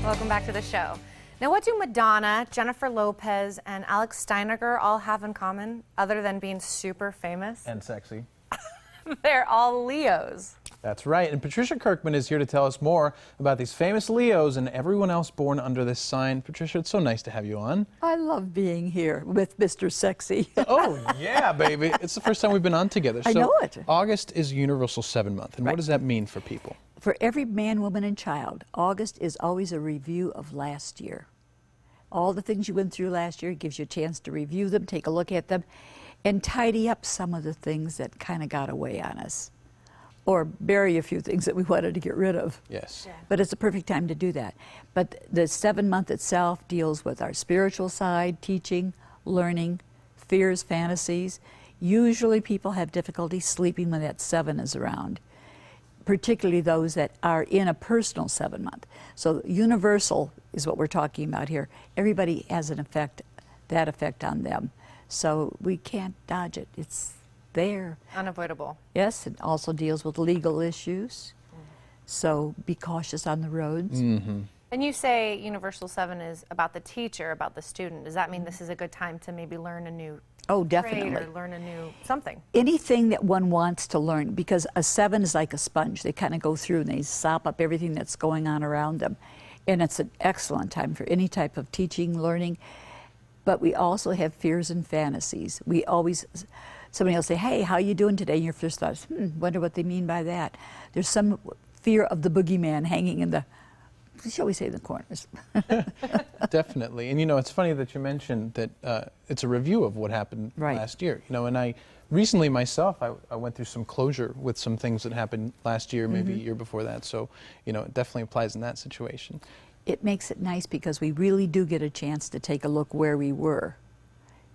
Welcome back to the show. Now, what do Madonna, Jennifer Lopez, and Alex Steiniger all have in common, other than being super famous? And sexy. They're all Leos. That's right, and Patricia Kirkman is here to tell us more about these famous Leos and everyone else born under this sign. Patricia, it's so nice to have you on. I love being here with Mr. Sexy. Oh, yeah, baby. It's the first time we've been on together. I know it. August is Universal 7 month, and Right. what does that mean for people? For every man, woman, and child, August is always a review of last year. All the things you went through last year gives you a chance to review them, take a look at them, and tidy up some of the things that kind of got away on us, or bury a few things that we wanted to get rid of. Yes. Yeah. But it's a perfect time to do that. But the 7 month itself deals with our spiritual side, teaching, learning, fears, fantasies. Usually people have difficulty sleeping when that 7 is around, particularly those that are in a personal 7 month. So universal is what we're talking about here. Everybody has that effect on them. So we can't dodge it. It's there. Unavoidable. Yes, it also deals with legal issues. So be cautious on the roads. Mm-hmm. And you say Universal 7 is about the teacher, about the student. Does that mean this is a good time to maybe learn a new Oh, trade definitely. or learn a new something? Anything that one wants to learn, because a 7 is like a sponge. They kind of go through and they sop up everything that's going on around them. And it's an excellent time for any type of teaching, learning. But we also have fears and fantasies. We always, somebody will say, hey, how you doing today? And your first thought is, wonder what they mean by that. There's some fear of the boogeyman hanging in the, shall we say, the corners. Definitely. And, you know, it's funny that you mentioned that it's a review of what happened Right. last year. You know, and I recently myself, I went through some closure with some things that happened last year, maybe a year before that. So, you know, it definitely applies in that situation. It makes it nice because we really do get a chance to take a look where we were,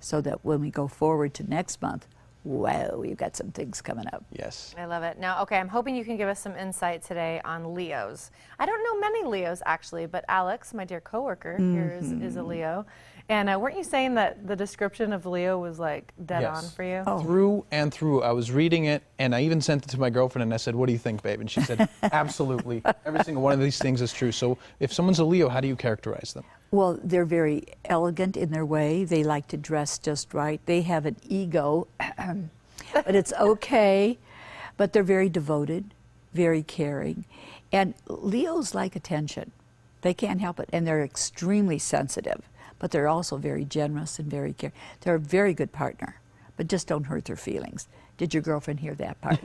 so that when we go forward to next month, wow, we've got some things coming up. Yes. I love it. Now, okay, I'm hoping you can give us some insight today on Leos. I don't know many Leos, actually, but Alex, my dear coworker here, is a Leo. And weren't you saying that the description of Leo was like dead on for you? Oh. Through and through. I was reading it, and I even sent it to my girlfriend, and I said, what do you think, babe? And she said, absolutely. Every single one of these things is true. So if someone's a Leo, how do you characterize them? Well, they're very elegant in their way. They like to dress just right. They have an ego, but it's okay. But they're very devoted, very caring. And Leos like attention. They can't help it. And they're extremely sensitive. But they're also very generous and very caring. They're a very good partner, but just don't hurt their feelings. Did your girlfriend hear that part?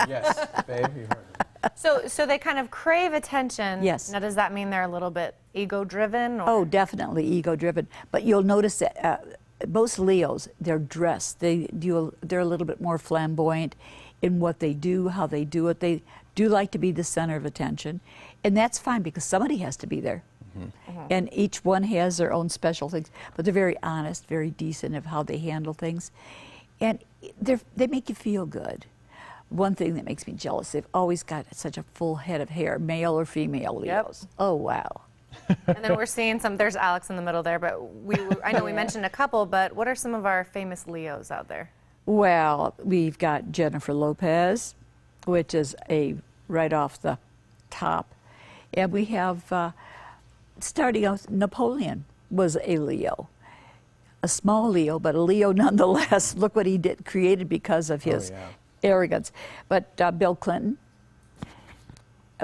Yes, babe, you heard it. So they kind of crave attention. Yes. Now, does that mean they're a little bit ego-driven? Or? Oh, definitely ego-driven. But you'll notice that most Leos, they're dressed. They're a little bit more flamboyant in what they do, how they do it. They do like to be the center of attention. And that's fine because somebody has to be there. And each one has their own special things, but they're very honest, very decent of how they handle things. And they make you feel good. One thing that makes me jealous, they've always got such a full head of hair, male or female Leos. Yep. Oh, wow. And then we're seeing there's Alex in the middle there, but I know we mentioned a couple, but what are some of our famous Leos out there? Well, we've got Jennifer Lopez, which is right off the top. And we have, starting out, Napoleon was a Leo. A small Leo, but a Leo nonetheless. Look what he created because of his arrogance. But Bill Clinton,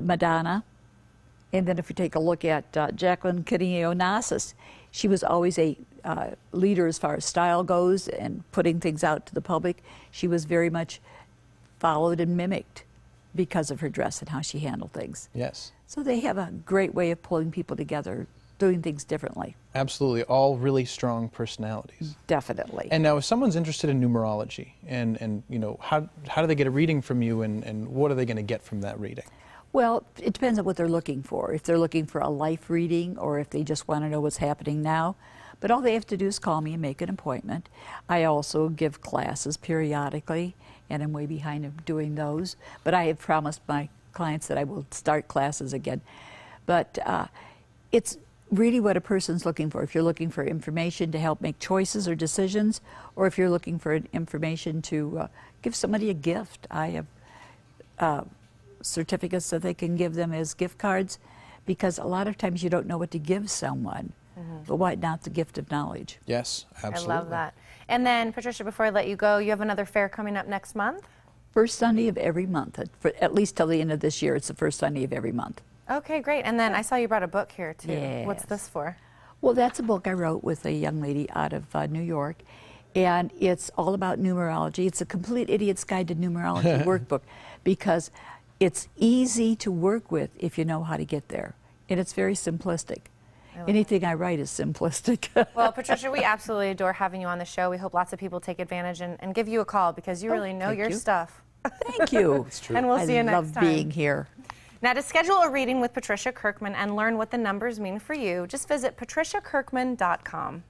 Madonna, and then if you take a look at Jacqueline Kennedy Onassis, she was always a leader as far as style goes and putting things out to the public. She was very much followed and mimicked because of her dress and how she handled things. Yes. So they have a great way of pulling people together, doing things differently. Absolutely. All really strong personalities. Definitely. And now if someone's interested in numerology, and you know, how do they get a reading from you, and what are they going to get from that reading? Well, it depends on what they're looking for. If they're looking for a life reading or if they just want to know what's happening now. But all they have to do is call me and make an appointment. I also give classes periodically, and I'm way behind of doing those. But I have promised my clients that I will start classes again. But it's really what a person's looking for. If you're looking for information to help make choices or decisions, or if you're looking for information to give somebody a gift. I have certificates that they can give them as gift cards, because a lot of times you don't know what to give someone. But why not the gift of knowledge? Yes, absolutely. I love that. And then, Patricia, before I let you go, you have another fair coming up next month? First Sunday of every month, at least till the end of this year. It's the first Sunday of every month. Okay, great. And then I saw you brought a book here, too. Yes. What's this for? Well, that's a book I wrote with a young lady out of New York, and it's all about numerology. It's a complete idiot's guide to numerology workbook, because it's easy to work with if you know how to get there, and it's very simplistic. Anything I write is simplistic. Well, Patricia, we absolutely adore having you on the show. We hope lots of people take advantage and give you a call, because you really know your stuff. Thank you. It's true. And we'll see you next time. I love being here. Now, to schedule a reading with Patricia Kirkman and learn what the numbers mean for you, just visit patriciakirkman.com.